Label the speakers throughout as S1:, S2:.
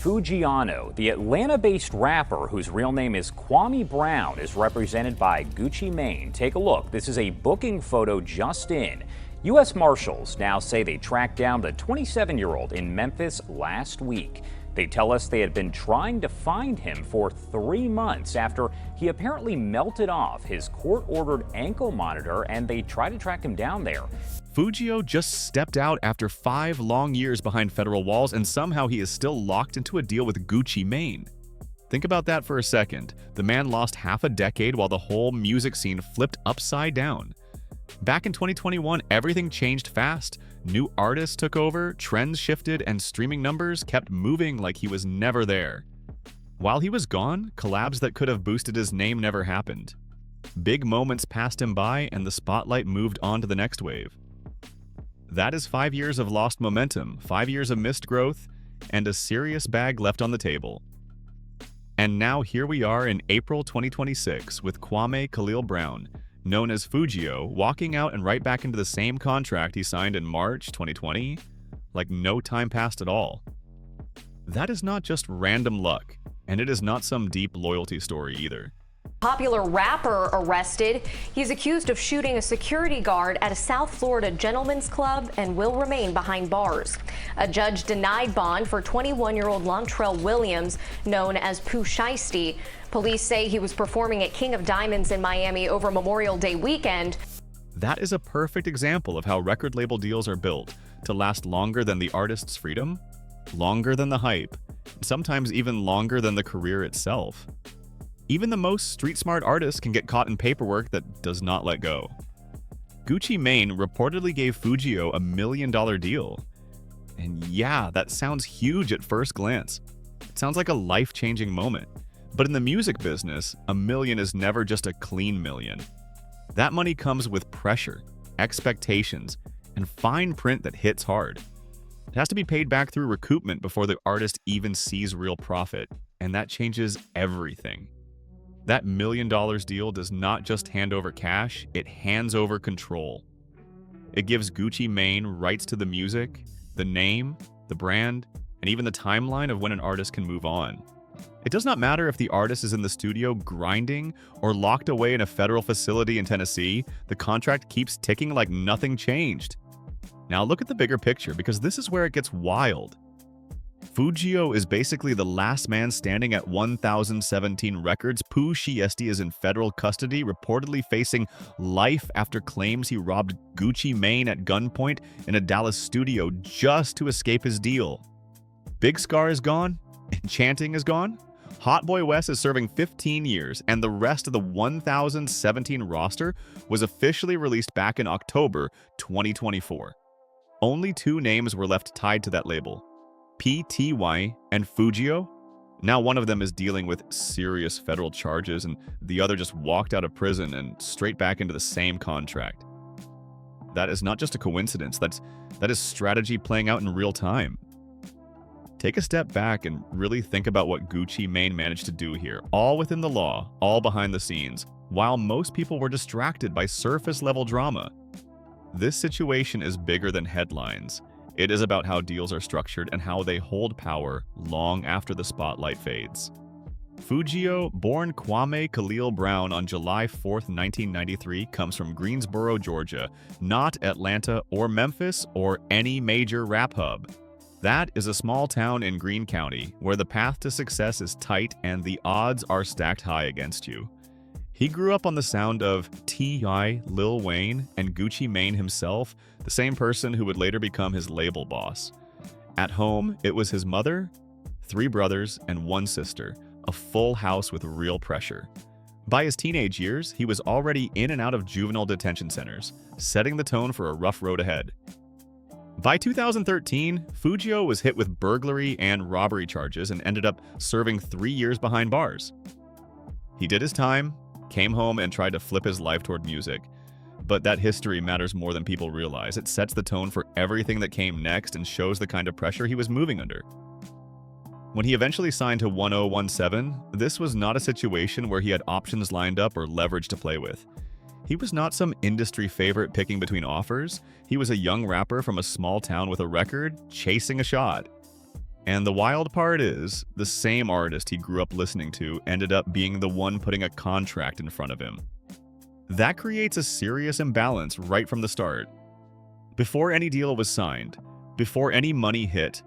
S1: Foogiano, the Atlanta-based rapper whose real name is Kwame Brown, is represented by Gucci Mane. Take a look. This is a booking photo just in. U.S. Marshals now say they tracked down the 27-year-old in Memphis last week. They tell us they had been trying to find him for 3 months after he apparently melted off his court-ordered ankle monitor, and they tried to track him down there.
S2: Fugio just stepped out after 5 long years behind federal walls, and somehow he is still locked into a deal with Gucci Mane. Think about that for a second. The man lost half a decade while the whole music scene flipped upside down. Back in 2021, everything changed fast. New artists took over, trends shifted, and streaming numbers kept moving like he was never there. While he was gone, collabs that could have boosted his name never happened. Big moments passed him by, and the spotlight moved on to the next wave. That is 5 years of lost momentum, 5 years of missed growth, and a serious bag left on the table. And now here we are in April 2026 with Kwame Khalil Brown, known as Fugio, walking out and right back into the same contract he signed in March 2020, like no time passed at all. That is not just random luck, and it is not some deep loyalty story either.
S3: Popular rapper arrested. He's accused of shooting a security guard at a South Florida gentleman's club and will remain behind bars. A judge denied bond for 21-year-old Lontrell Williams, known as Pooh Shiesty. Police say he was performing at King of Diamonds in Miami over Memorial Day weekend.
S2: That is a perfect example of how record label deals are built to last longer than the artist's freedom, longer than the hype, sometimes even longer than the career itself. Even the most street-smart artists can get caught in paperwork that does not let go. Gucci Mane reportedly gave Fugio $1 million deal. And yeah, that sounds huge at first glance. It sounds like a life-changing moment. But in the music business, $1 million is never just a clean million. That money comes with pressure, expectations, and fine print that hits hard. It has to be paid back through recoupment before the artist even sees real profit, and that changes everything. That $1 million deal does not just hand over cash, it hands over control. It gives Gucci Mane rights to the music, the name, the brand, and even the timeline of when an artist can move on. It does not matter if the artist is in the studio grinding or locked away in a federal facility in Tennessee, the contract keeps ticking like nothing changed. Now look at the bigger picture, because this is where it gets wild. Fugio is basically the last man standing at 1,017 records. Pooh Shiesty is in federal custody, reportedly facing life after claims he robbed Gucci Mane at gunpoint in a Dallas studio just to escape his deal. Big Scar is gone, Enchanting is gone, Hot Boy West is serving 15 years, and the rest of the 1,017 roster was officially released back in October 2024. Only 2 names were left tied to that label: PTY and Fugio. Now one of them is dealing with serious federal charges, and the other just walked out of prison and straight back into the same contract. That is not just a coincidence, that is strategy playing out in real time. Take a step back and really think about what Gucci Mane managed to do here, all within the law, all behind the scenes, while most people were distracted by surface-level drama. This situation is bigger than headlines. It is about how deals are structured and how they hold power long after the spotlight fades. Fugio, born Kwame Khalil Brown on July 4, 1993, comes from Greensboro, Georgia, not Atlanta or Memphis or any major rap hub. That is a small town in Greene County where the path to success is tight and the odds are stacked high against you. He grew up on the sound of T.I., Lil Wayne, and Gucci Mane himself, the same person who would later become his label boss. At home, it was his mother, 3 brothers, and 1 sister, a full house with real pressure. By his teenage years, he was already in and out of juvenile detention centers, setting the tone for a rough road ahead. By 2013, Fugio was hit with burglary and robbery charges and ended up serving 3 years behind bars. He did his time, came home, and tried to flip his life toward music. But that history matters more than people realize. It sets the tone for everything that came next and shows the kind of pressure he was moving under. When he eventually signed to 1017, this was not a situation where he had options lined up or leverage to play with. He was not some industry favorite picking between offers. He was a young rapper from a small town with a record, chasing a shot. And the wild part is, the same artist he grew up listening to ended up being the one putting a contract in front of him. That creates a serious imbalance right from the start. Before any deal was signed, before any money hit,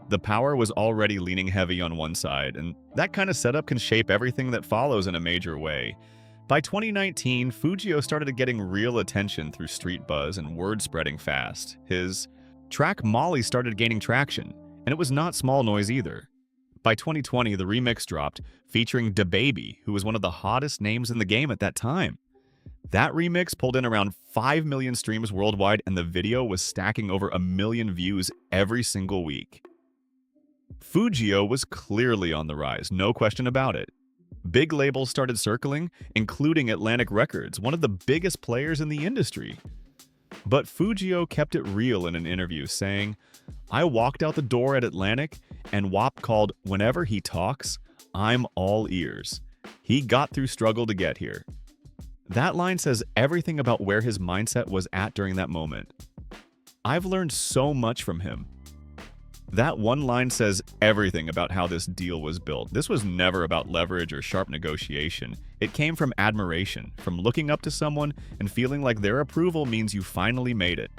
S2: the power was already leaning heavy on one side, and that kind of setup can shape everything that follows in a major way. By 2019, Foogiano started getting real attention through street buzz and word spreading fast. His track Molly started gaining traction, and it was not small noise either. By 2020, the remix dropped, featuring DaBaby, who was one of the hottest names in the game at that time. That remix pulled in around 5 million streams worldwide, and the video was stacking over 1 million views every single week. Foogiano was clearly on the rise, no question about it. Big labels started circling, including Atlantic Records, one of the biggest players in the industry. But Foogiano kept it real in an interview, saying, "I walked out the door at Atlantic, and WAP called whenever he talks, I'm all ears. He got through struggle to get here." That line says everything about where his mindset was at during that moment. I've learned so much from him. That one line says everything about how this deal was built. This was never about leverage or sharp negotiation. It came from admiration, from looking up to someone and feeling like their approval means you finally made it.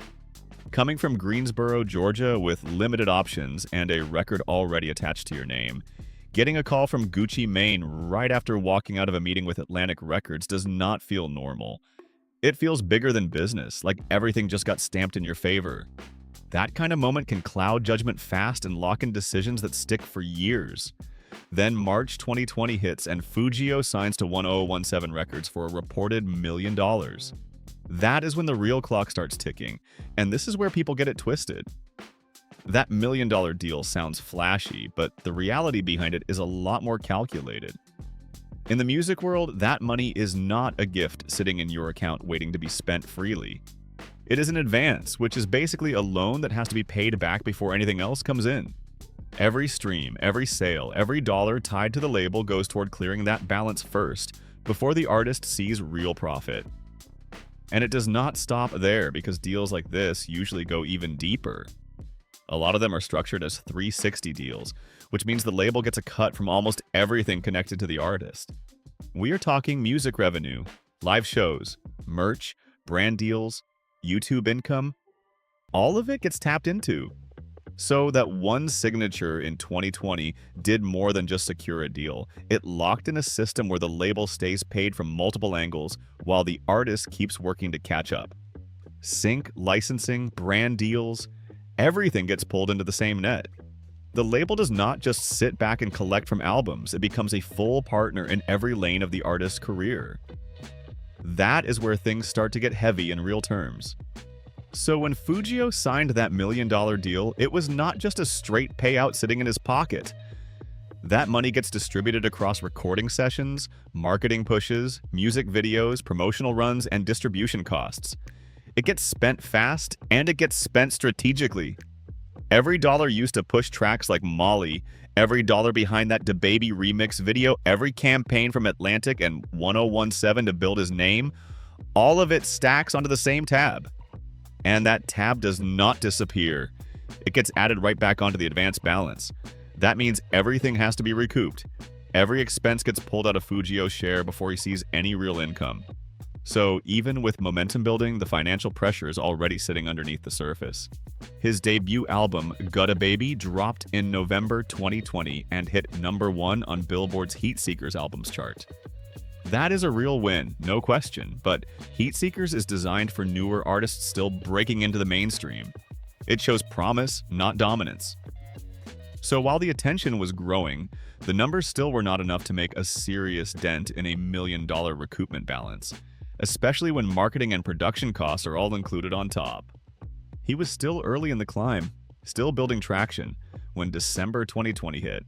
S2: Coming from Greensboro, Georgia, with limited options and a record already attached to your name, getting a call from Gucci Mane right after walking out of a meeting with Atlantic Records does not feel normal. It feels bigger than business, like everything just got stamped in your favor. That kind of moment can cloud judgment fast and lock in decisions that stick for years. Then March 2020 hits and Foogiano signs to 1017 Records for a reported $1 million. That is when the real clock starts ticking, and this is where people get it twisted. That $1 million deal sounds flashy, but the reality behind it is a lot more calculated. In the music world, that money is not a gift sitting in your account waiting to be spent freely. It is an advance, which is basically a loan that has to be paid back before anything else comes in. Every stream, every sale, every dollar tied to the label goes toward clearing that balance first, before the artist sees real profit. And it does not stop there, because deals like this usually go even deeper. A lot of them are structured as 360 deals, which means the label gets a cut from almost everything connected to the artist. We are talking music revenue, live shows, merch, brand deals, YouTube income. All of it gets tapped into. So that one signature in 2020 did more than just secure a deal. It locked in a system where the label stays paid from multiple angles while the artist keeps working to catch up. Sync, licensing, brand deals, everything gets pulled into the same net. The label does not just sit back and collect from albums, it becomes a full partner in every lane of the artist's career. That is where things start to get heavy in real terms. So when Foogiano signed that $1 million deal, it was not just a straight payout sitting in his pocket. That money gets distributed across recording sessions, marketing pushes, music videos, promotional runs, and distribution costs. It gets spent fast, and it gets spent strategically. Every dollar used to push tracks like Molly, every dollar behind that DaBaby remix video, every campaign from Atlantic and 1017 to build his name, all of it stacks onto the same tab. And that tab does not disappear. It gets added right back onto the advance balance. That means everything has to be recouped. Every expense gets pulled out of Foogiano's share before he sees any real income. So even with momentum building, the financial pressure is already sitting underneath the surface. His debut album, Gutta Baby, dropped in November 2020 and hit #1 on Billboard's Heatseekers albums chart. That is a real win, no question, but Heatseekers is designed for newer artists still breaking into the mainstream. It shows promise, not dominance. So while the attention was growing, the numbers still were not enough to make a serious dent in a $1 million recoupment balance, especially when marketing and production costs are all included on top. He was still early in the climb, still building traction, when December 2020 hit.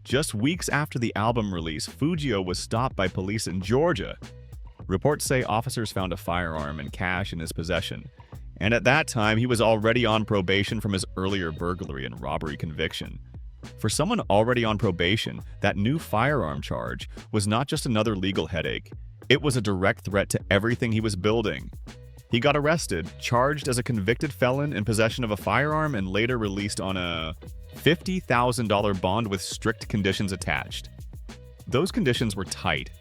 S2: Just weeks after the album release, Foogiano was stopped by police in Georgia. Reports say officers found a firearm and cash in his possession, and at that time he was already on probation from his earlier burglary and robbery conviction. For someone already on probation, that new firearm charge was not just another legal headache. It was a direct threat to everything he was building. He got arrested, charged as a convicted felon in possession of a firearm, and later released on a $50,000 bond with strict conditions attached. Those conditions were tight: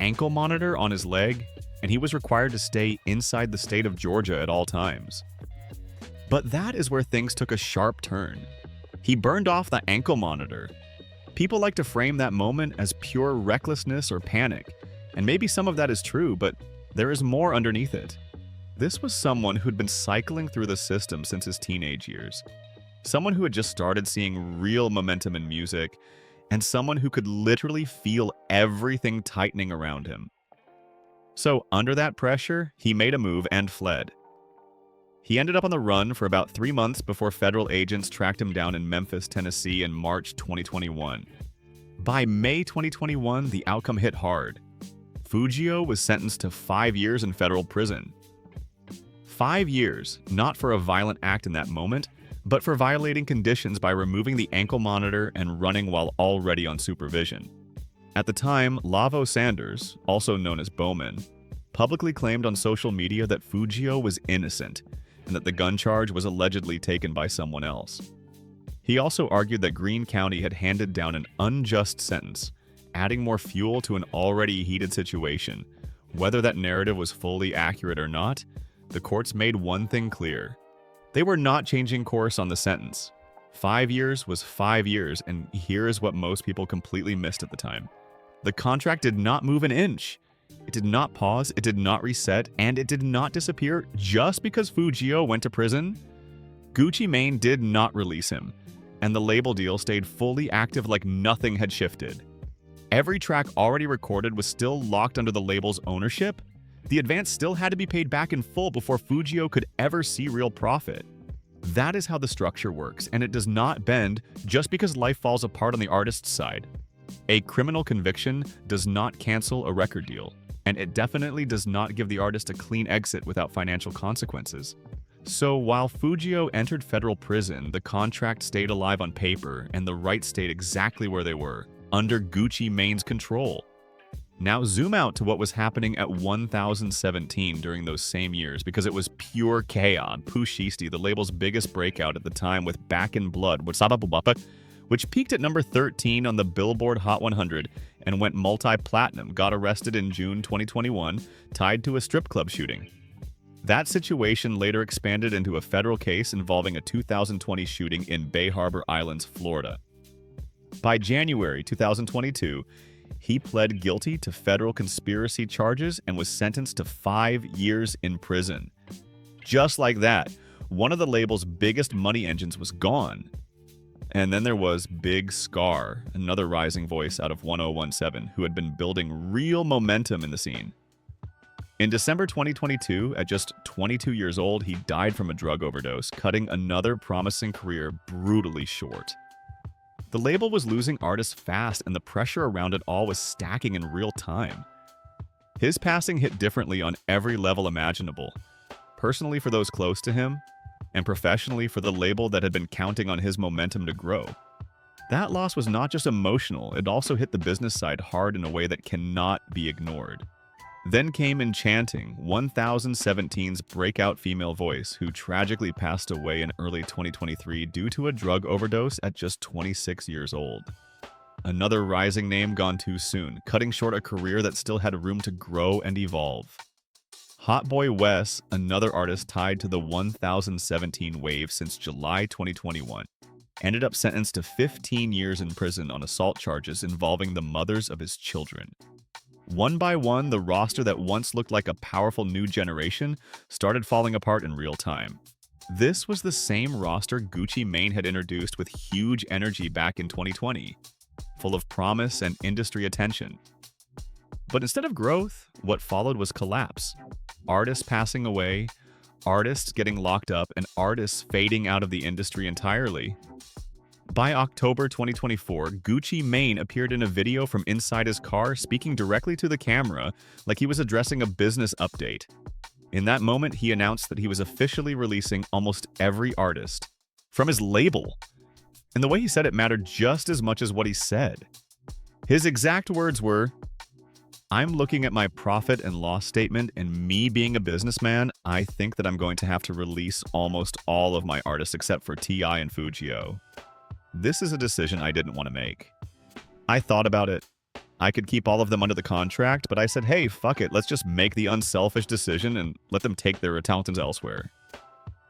S2: ankle monitor on his leg, and he was required to stay inside the state of Georgia at all times. But that is where things took a sharp turn. He burned off the ankle monitor. People like to frame that moment as pure recklessness or panic, and maybe some of that is true, but there is more underneath it. This was someone who'd been cycling through the system since his teenage years. Someone who had just started seeing real momentum in music, and someone who could literally feel everything tightening around him. So under that pressure, he made a move and fled. He ended up on the run for about 3 months before federal agents tracked him down in Memphis, Tennessee in March 2021. By May 2021, the outcome hit hard. Foogiano was sentenced to 5 years in federal prison. 5 years, not for a violent act in that moment, but for violating conditions by removing the ankle monitor and running while already on supervision. At the time, Lavo Sanders, also known as Bowman, publicly claimed on social media that Foogiano was innocent and that the gun charge was allegedly taken by someone else. He also argued that Greene County had handed down an unjust sentence, adding more fuel to an already heated situation. Whether that narrative was fully accurate or not, the courts made one thing clear: they were not changing course on the sentence. 5 years was 5 years, and here is what most people completely missed at the time. The contract did not move an inch. It did not pause, it did not reset, and it did not disappear just because Foogiano went to prison. Gucci Mane did not release him, and the label deal stayed fully active like nothing had shifted. Every track already recorded was still locked under the label's ownership. The advance still had to be paid back in full before Foogiano could ever see real profit. That is how the structure works, and it does not bend just because life falls apart on the artist's side. A criminal conviction does not cancel a record deal, and it definitely does not give the artist a clean exit without financial consequences. So while Foogiano entered federal prison, the contract stayed alive on paper, and the rights stayed exactly where they were, under Gucci Mane's control. Now zoom out to what was happening at 1017 during those same years, because it was pure chaos. Pooh Shiesty, the label's biggest breakout at the time with Back in Blood, which peaked at number 13 on the Billboard Hot 100 and went multi-platinum, got arrested in June 2021, tied to a strip club shooting. That situation later expanded into a federal case involving a 2020 shooting in Bay Harbor Islands, Florida. By January 2022, he pled guilty to federal conspiracy charges and was sentenced to 5 years in prison. Just like that, one of the label's biggest money engines was gone. And then there was Big Scar, another rising voice out of 1017, who had been building real momentum in the scene. In December 2022, at just 22 years old, he died from a drug overdose, cutting another promising career brutally short. The label was losing artists fast, and the pressure around it all was stacking in real time. His passing hit differently on every level imaginable. Personally for those close to him, and professionally for the label that had been counting on his momentum to grow. That loss was not just emotional, it also hit the business side hard in a way that cannot be ignored. Then came Enchanting, 1017's breakout female voice, who tragically passed away in early 2023 due to a drug overdose at just 26 years old. Another rising name gone too soon, cutting short a career that still had room to grow and evolve. Hot Boy Wes, another artist tied to the 1017 wave since July 2021, ended up sentenced to 15 years in prison on assault charges involving the mothers of his children. One by one, the roster that once looked like a powerful new generation started falling apart in real time. This was the same roster Gucci Mane had introduced with huge energy back in 2020, full of promise and industry attention. But instead of growth, what followed was collapse. Artists passing away, artists getting locked up, and artists fading out of the industry entirely. By October 2024, Gucci Mane appeared in a video from inside his car, speaking directly to the camera like he was addressing a business update. In that moment, he announced that he was officially releasing almost every artist from his label. And the way he said it mattered just as much as what he said. His exact words were, I'm looking at my profit and loss statement, and me being a businessman, I think that I'm going to have to release almost all of my artists except for T.I. and Foogiano. This is a decision I didn't want to make. I thought about it. I could keep all of them under the contract, but I said, hey, fuck it, let's just make the unselfish decision and let them take their talents elsewhere.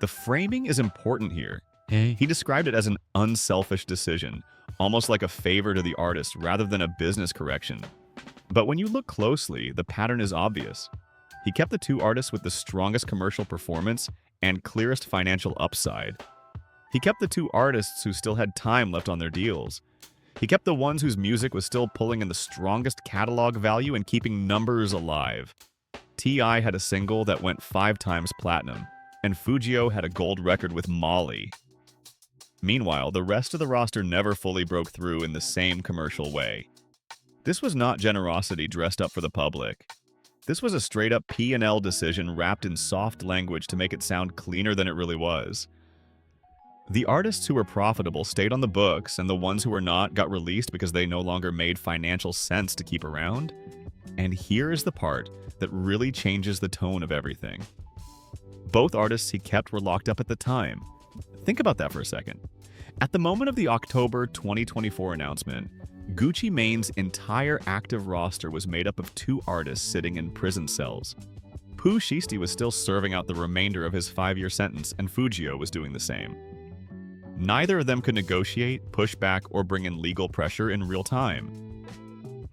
S2: The framing is important here. He described it as an unselfish decision, almost like a favor to the artist rather than a business correction. But when you look closely, the pattern is obvious. He kept the two artists with the strongest commercial performance and clearest financial upside. He kept the two artists who still had time left on their deals. He kept the ones whose music was still pulling in the strongest catalog value and keeping numbers alive. T.I. had a single that went 5 times platinum, and Foogiano had a gold record with Molly. Meanwhile, the rest of the roster never fully broke through in the same commercial way. This was not generosity dressed up for the public. This was a straight-up P&L decision wrapped in soft language to make it sound cleaner than it really was. The artists who were profitable stayed on the books, and the ones who were not got released because they no longer made financial sense to keep around. And here is the part that really changes the tone of everything. Both artists he kept were locked up at the time. Think about that for a second. At the moment of the October 2024 announcement, Gucci Mane's entire active roster was made up of 2 artists sitting in prison cells. Pooh Shiesty was still serving out the remainder of his 5-year sentence, and Foogiano was doing the same. Neither of them could negotiate, push back, or bring in legal pressure in real time.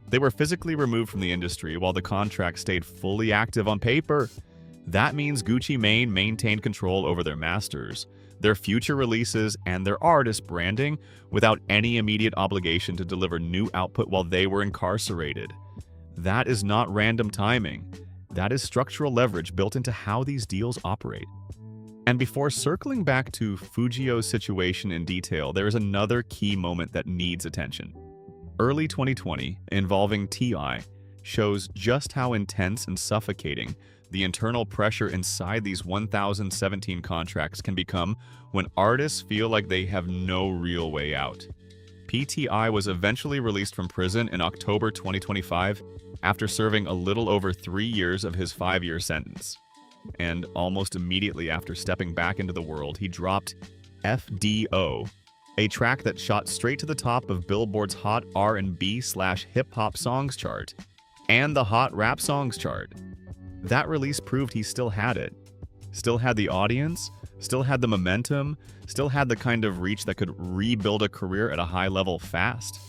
S2: They were physically removed from the industry while the contract stayed fully active on paper. That means Gucci Mane maintained control over their masters, their future releases, and their artist branding without any immediate obligation to deliver new output while they were incarcerated. That is not random timing. That is structural leverage built into how these deals operate. And before circling back to Foogiano's situation in detail, there is another key moment that needs attention. Early 2020, involving T.I., shows just how intense and suffocating the internal pressure inside these 1017 contracts can become when artists feel like they have no real way out. P.T.I. was eventually released from prison in October 2025 after serving a little over 3 years of his 5-year sentence. And almost immediately after stepping back into the world, he dropped FDO, a track that shot straight to the top of Billboard's Hot R&B/Hip-Hop Songs chart and the Hot Rap Songs chart. That release proved he still had it. Still had the audience, still had the momentum, still had the kind of reach that could rebuild a career at a high level fast.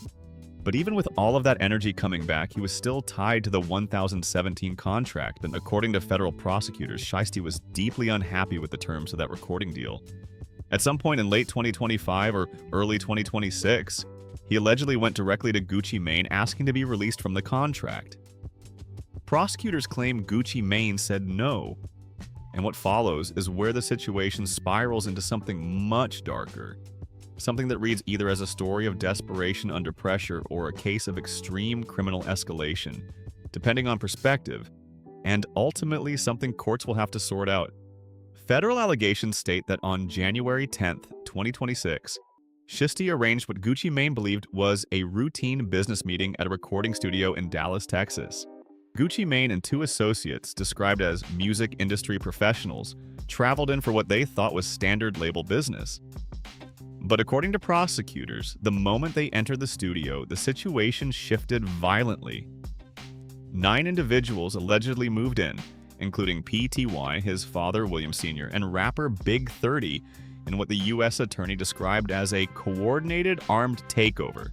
S2: But even with all of that energy coming back, he was still tied to the 1017 contract, and according to federal prosecutors, Shiesty was deeply unhappy with the terms of that recording deal. At some point in late 2025 or early 2026, he allegedly went directly to Gucci Mane asking to be released from the contract. Prosecutors claim Gucci Mane said no, and what follows is where the situation spirals into something much darker. Something that reads either as a story of desperation under pressure or a case of extreme criminal escalation, depending on perspective, and ultimately something courts will have to sort out. Federal allegations state that on January 10, 2026, Shiesty arranged what Gucci Mane believed was a routine business meeting at a recording studio in Dallas, Texas. Gucci Mane and 2 associates, described as music industry professionals, traveled in for what they thought was standard label business. But according to prosecutors, the moment they entered the studio, the situation shifted violently. 9 individuals allegedly moved in, including P.T.Y., his father William Sr., and rapper Big 30, in what the U.S. attorney described as a coordinated armed takeover.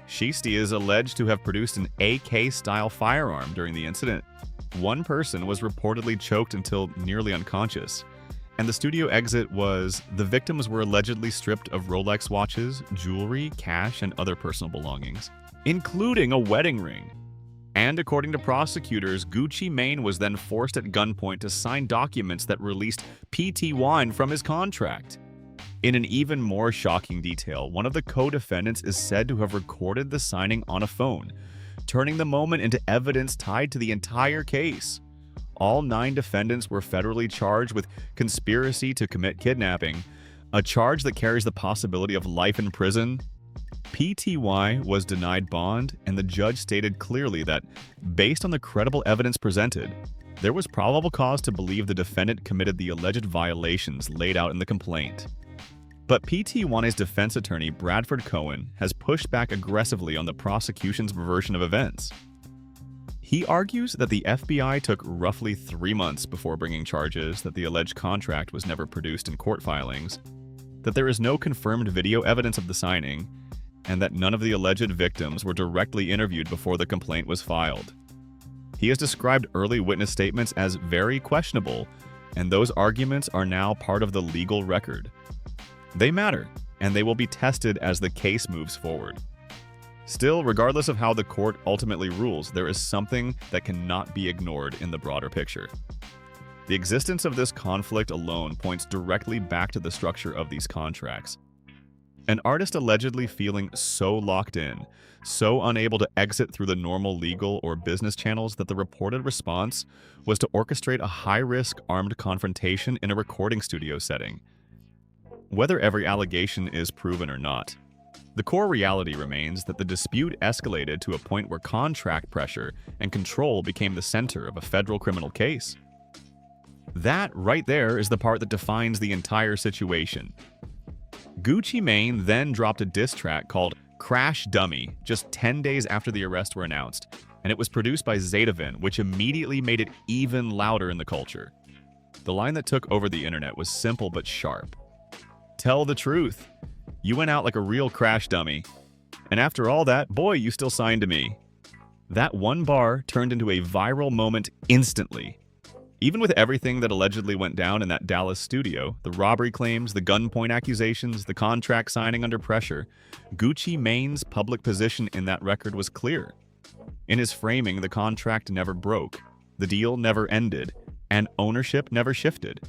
S2: Shiesty is alleged to have produced an AK-style firearm during the incident. 1 person was reportedly choked until nearly unconscious. And the studio exit was the victims were allegedly stripped of Rolex watches, jewelry, cash, and other personal belongings, including a wedding ring. And according to prosecutors, Gucci Mane was then forced at gunpoint to sign documents that released P.T.Y. from his contract. In an even more shocking detail, one of the co-defendants is said to have recorded the signing on a phone, turning the moment into evidence tied to the entire case. All 9 defendants were federally charged with conspiracy to commit kidnapping, a charge that carries the possibility of life in prison PTY was denied bond, and the judge stated clearly that, based on the credible evidence presented, there was probable cause to believe the defendant committed the alleged violations laid out in the complaint. But PTY's defense attorney, Bradford Cohen, has pushed back aggressively on the prosecution's version of events. He argues that the FBI took roughly 3 months before bringing charges, that the alleged contract was never produced in court filings, that there is no confirmed video evidence of the signing, and that none of the alleged victims were directly interviewed before the complaint was filed. He has described early witness statements as very questionable, and those arguments are now part of the legal record. They matter, and they will be tested as the case moves forward. Still, regardless of how the court ultimately rules, there is something that cannot be ignored in the broader picture. The existence of this conflict alone points directly back to the structure of these contracts. An artist allegedly feeling so locked in, so unable to exit through the normal legal or business channels that the reported response was to orchestrate a high-risk armed confrontation in a recording studio setting. Whether every allegation is proven or not, the core reality remains that the dispute escalated to a point where contract pressure and control became the center of a federal criminal case. That right there is the part that defines the entire situation. Gucci Mane then dropped a diss track called Crash Dummy just 10 days after the arrests were announced, and it was produced by Zetavan, which immediately made it even louder in the culture. The line that took over the internet was simple but sharp. Tell the truth. You went out like a real crash dummy. And after all that, boy, you still signed to me. That one bar turned into a viral moment instantly. Even with everything that allegedly went down in that Dallas studio, the robbery claims, the gunpoint accusations, the contract signing under pressure, Gucci Mane's public position in that record was clear. In his framing, the contract never broke, the deal never ended, and ownership never shifted.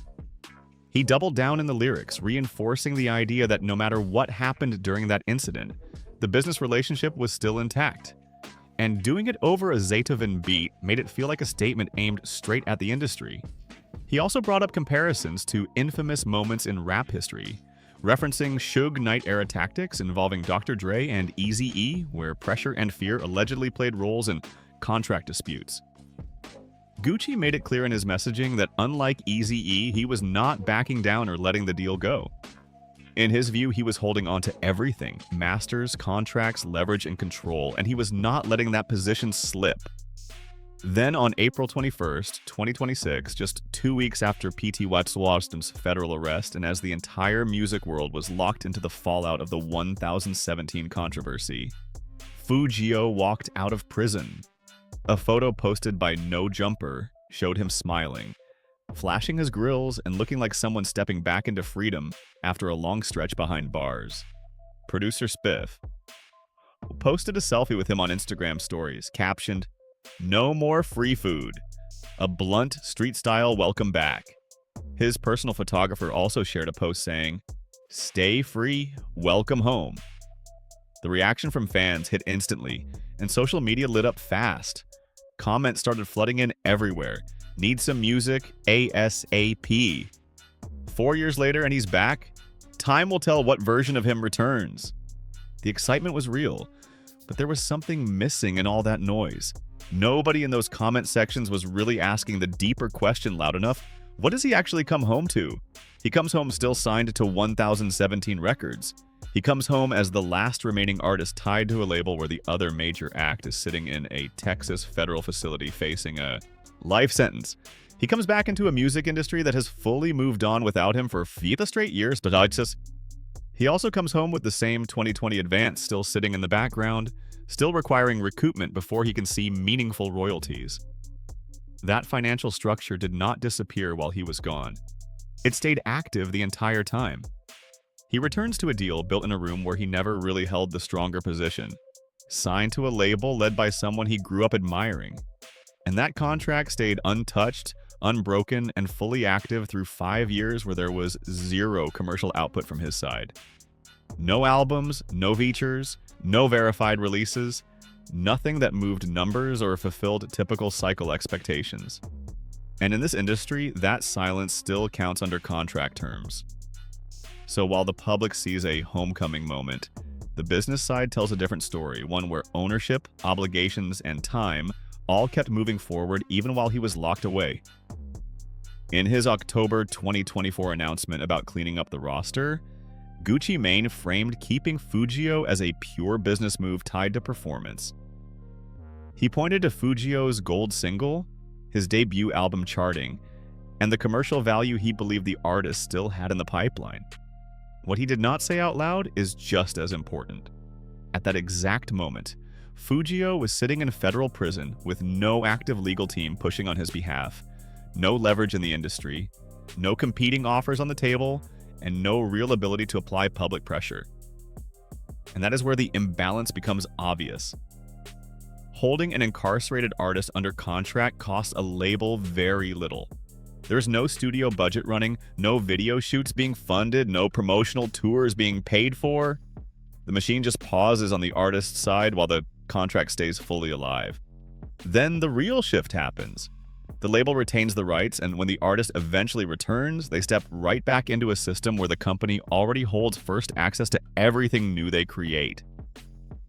S2: He doubled down in the lyrics, reinforcing the idea that no matter what happened during that incident, the business relationship was still intact. And doing it over a Zetavan beat made it feel like a statement aimed straight at the industry. He also brought up comparisons to infamous moments in rap history, referencing Suge Knight-era tactics involving Dr. Dre and Eazy-E, where pressure and fear allegedly played roles in contract disputes. Gucci made it clear in his messaging that unlike Eazy-E, he was not backing down or letting the deal go. In his view, he was holding on to everything: masters, contracts, leverage, and control, and he was not letting that position slip. Then on April 21st, 2026, just 2 weeks after P.T. Wetzelostem's federal arrest and as the entire music world was locked into the fallout of the 1017 controversy, Foogiano walked out of prison. A photo posted by No Jumper showed him smiling, flashing his grills and looking like someone stepping back into freedom after a long stretch behind bars. Producer Spiff posted a selfie with him on Instagram stories, captioned, "No more free food. A blunt, street-style welcome back." His personal photographer also shared a post saying, "Stay free, welcome home." The reaction from fans hit instantly, and social media lit up fast. Comments started flooding in everywhere. "Need some music? ASAP." 4 years later and he's back? Time will tell what version of him returns. The excitement was real, but there was something missing in all that noise. Nobody in those comment sections was really asking the deeper question loud enough. What does he actually come home to? He comes home still signed to 1017 records. He comes home as the last remaining artist tied to a label where the other major act is sitting in a Texas federal facility facing a life sentence. He comes back into a music industry that has fully moved on without him for 4 straight years. He also comes home with the same 2020 advance still sitting in the background, still requiring recoupment before he can see meaningful royalties. That financial structure did not disappear while he was gone. It stayed active the entire time. He returns to a deal built in a room where he never really held the stronger position, signed to a label led by someone he grew up admiring. And that contract stayed untouched, unbroken, and fully active through 5 years where there was zero commercial output from his side. No albums, no features, no verified releases, nothing that moved numbers or fulfilled typical cycle expectations. And in this industry, that silence still counts under contract terms. So while the public sees a homecoming moment, The business side tells a different story, one where ownership, obligations, and time all kept moving forward even while he was locked away. In his October 2024 announcement about cleaning up the roster, Gucci Mane framed keeping Foogiano as a pure business move tied to performance. He pointed to Foogiano's gold single, his debut album charting, and the commercial value he believed the artist still had in the pipeline. What he did not say out loud is just as important. At that exact moment, Foogiano was sitting in federal prison with no active legal team pushing on his behalf, no leverage in the industry, no competing offers on the table, and no real ability to apply public pressure. And that is where the imbalance becomes obvious. Holding an incarcerated artist under contract costs a label very little. There's no studio budget running, no video shoots being funded, no promotional tours being paid for. The machine just pauses on the artist's side while the contract stays fully alive. Then the real shift happens. The label retains the rights, and when the artist eventually returns, they step right back into a system where the company already holds first access to everything new they create.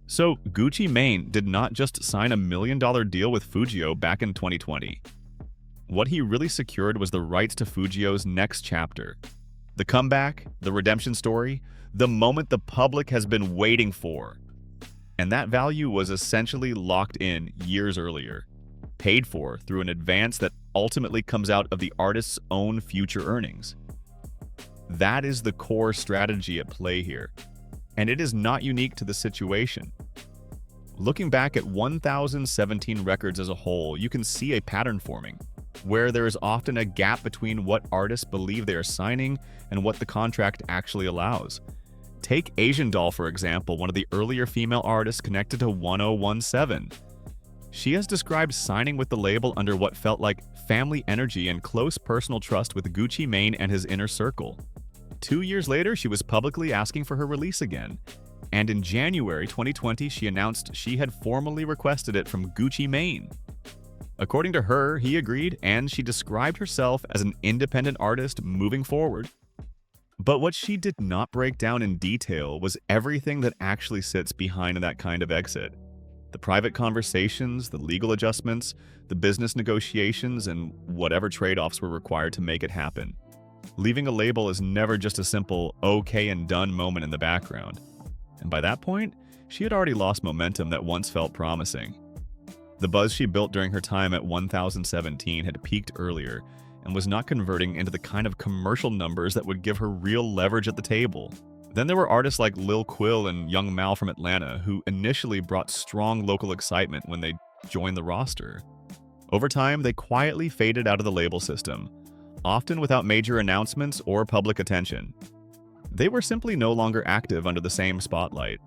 S2: So Gucci Mane did not just sign a $1 million deal with Foogiano back in 2020. What he really secured was the rights to Foogiano's next chapter. The comeback, the redemption story, the moment the public has been waiting for. And that value was essentially locked in years earlier, paid for through an advance that ultimately comes out of the artist's own future earnings. That is the core strategy at play here, and it is not unique to the situation. Looking back at 1017 records as a whole, you can see a pattern forming, where there is often a gap between what artists believe they are signing and what the contract actually allows. Take Asian Doll, for example, one of the earlier female artists connected to 1017. She has described signing with the label under what felt like family energy and close personal trust with Gucci Mane and his inner circle. 2 years later, she was publicly asking for her release again. And in January 2020, she announced she had formally requested it from Gucci Mane. According to her, he agreed, and she described herself as an independent artist moving forward. But what she did not break down in detail was everything that actually sits behind that kind of exit. The private conversations, the legal adjustments, the business negotiations, and whatever trade-offs were required to make it happen. Leaving a label is never just a simple okay and done moment in the background. And by that point, she had already lost momentum that once felt promising. The buzz she built during her time at 1017 had peaked earlier and was not converting into the kind of commercial numbers that would give her real leverage at the table. Then there were artists like Lil Quill and Young Mal from Atlanta who initially brought strong local excitement when they joined the roster. Over time, they quietly faded out of the label system, often without major announcements or public attention. They were simply no longer active under the same spotlight.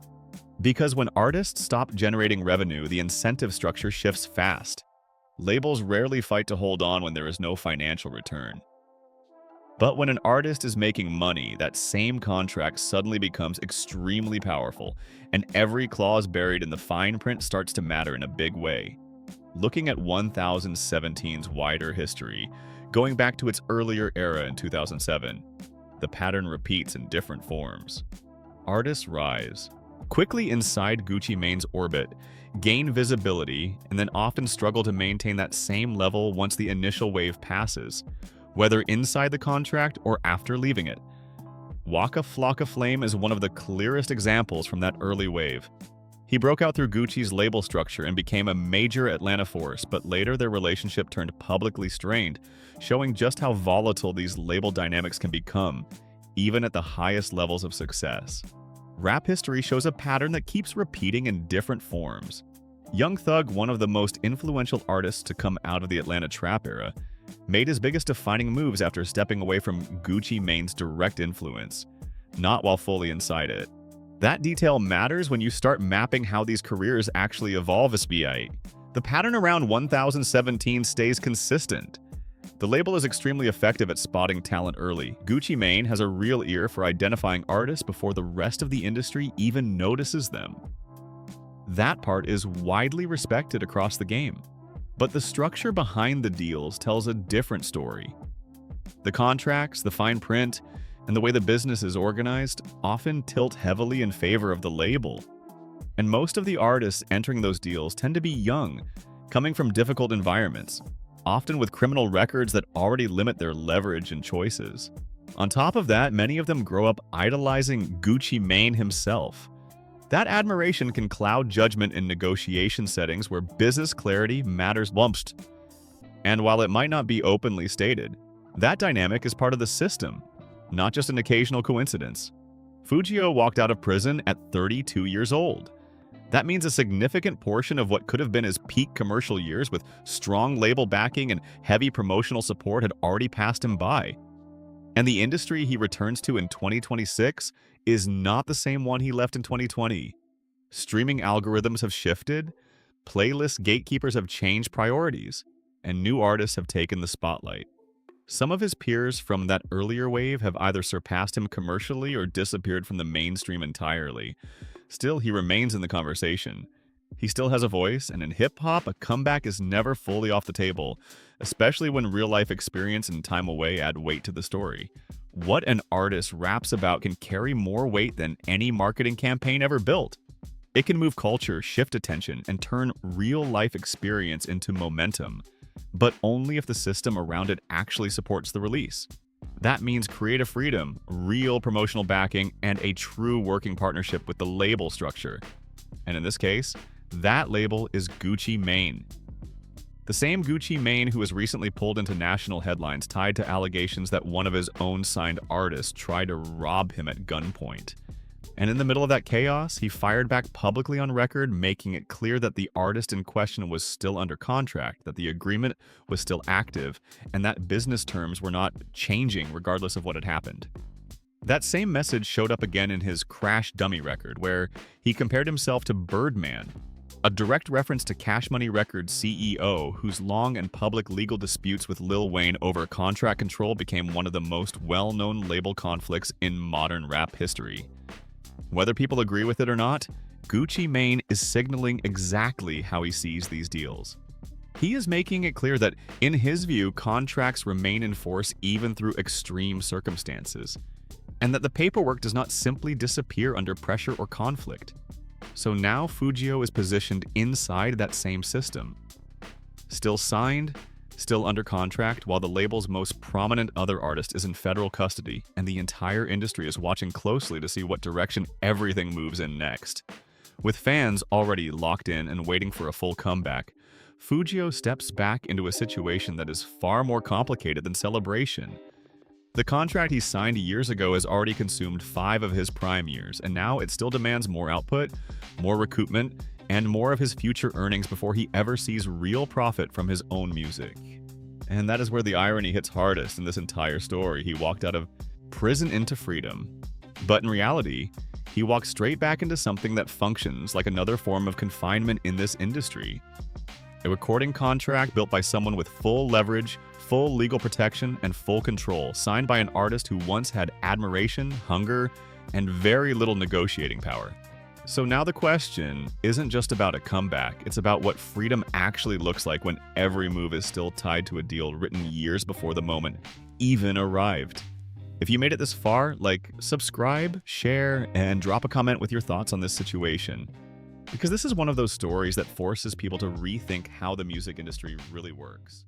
S2: Because when artists stop generating revenue, the incentive structure shifts fast. Labels rarely fight to hold on when there is no financial return. But when an artist is making money, that same contract suddenly becomes extremely powerful, and every clause buried in the fine print starts to matter in a big way. Looking at 1017's wider history, going back to its earlier era in 2007, the pattern repeats in different forms. Artists rise, quickly inside Gucci Mane's orbit, gain visibility, and then often struggle to maintain that same level once the initial wave passes, whether inside the contract or after leaving it. Waka Flocka Flame is one of the clearest examples from that early wave. He broke out through Gucci's label structure and became a major Atlanta force, but later their relationship turned publicly strained, showing just how volatile these label dynamics can become, even at the highest levels of success. Rap history shows a pattern that keeps repeating in different forms. Young Thug, one of the most influential artists to come out of the Atlanta trap era, made his biggest defining moves after stepping away from Gucci Mane's direct influence, not while fully inside it. That detail matters when you start mapping how these careers actually evolve as SBI. The pattern around 1017 stays consistent. The label is extremely effective at spotting talent early. Gucci Mane has a real ear for identifying artists before the rest of the industry even notices them. That part is widely respected across the game. But the structure behind the deals tells a different story. The contracts, the fine print, and the way the business is organized often tilt heavily in favor of the label. And most of the artists entering those deals tend to be young, coming from difficult environments, often with criminal records that already limit their leverage and choices. On top of that, many of them grow up idolizing Gucci Mane himself. That admiration can cloud judgment in negotiation settings where business clarity matters most. And while it might not be openly stated, that dynamic is part of the system, not just an occasional coincidence. Foogiano walked out of prison at 32 years old. That means a significant portion of what could have been his peak commercial years with strong label backing and heavy promotional support had already passed him by. And the industry he returns to in 2026 is not the same one he left in 2020. Streaming algorithms have shifted, playlist gatekeepers have changed priorities, and new artists have taken the spotlight. Some of his peers from that earlier wave have either surpassed him commercially or disappeared from the mainstream entirely. Still, he remains in the conversation. He still has a voice, and in hip-hop, a comeback is never fully off the table, especially when real-life experience and time away add weight to the story. What an artist raps about can carry more weight than any marketing campaign ever built. It can move culture, shift attention, and turn real-life experience into momentum, but only if the system around it actually supports the release. That means creative freedom, real promotional backing, and a true working partnership with the label structure. And in this case, that label is Gucci Mane. The same Gucci Mane who was recently pulled into national headlines tied to allegations that one of his own signed artists tried to rob him at gunpoint. And in the middle of that chaos, he fired back publicly on record, making it clear that the artist in question was still under contract, that the agreement was still active, and that business terms were not changing regardless of what had happened. That same message showed up again in his Crash Dummy record, where he compared himself to Birdman, a direct reference to Cash Money Records CEO, whose long and public legal disputes with Lil Wayne over contract control became one of the most well-known label conflicts in modern rap history. Whether people agree with it or not, Gucci Mane is signaling exactly how he sees these deals. He is making it clear that, in his view, contracts remain in force even through extreme circumstances, and that the paperwork does not simply disappear under pressure or conflict. So now Foogiano is positioned inside that same system. Still signed, still under contract, while the label's most prominent other artist is in federal custody, and the entire industry is watching closely to see what direction everything moves in next. With fans already locked in and waiting for a full comeback, Foogiano steps back into a situation that is far more complicated than celebration. The contract he signed years ago has already consumed 5 of his prime years, and now it still demands more output, more recoupment, and more of his future earnings before he ever sees real profit from his own music. And that is where the irony hits hardest in this entire story. He walked out of prison into freedom, but in reality, he walked straight back into something that functions like another form of confinement in this industry. A recording contract built by someone with full leverage, full legal protection, and full control, signed by an artist who once had admiration, hunger, and very little negotiating power. So now the question isn't just about a comeback, it's about what freedom actually looks like when every move is still tied to a deal written years before the moment even arrived. If you made it this far, subscribe, share, and drop a comment with your thoughts on this situation. Because this is one of those stories that forces people to rethink how the music industry really works.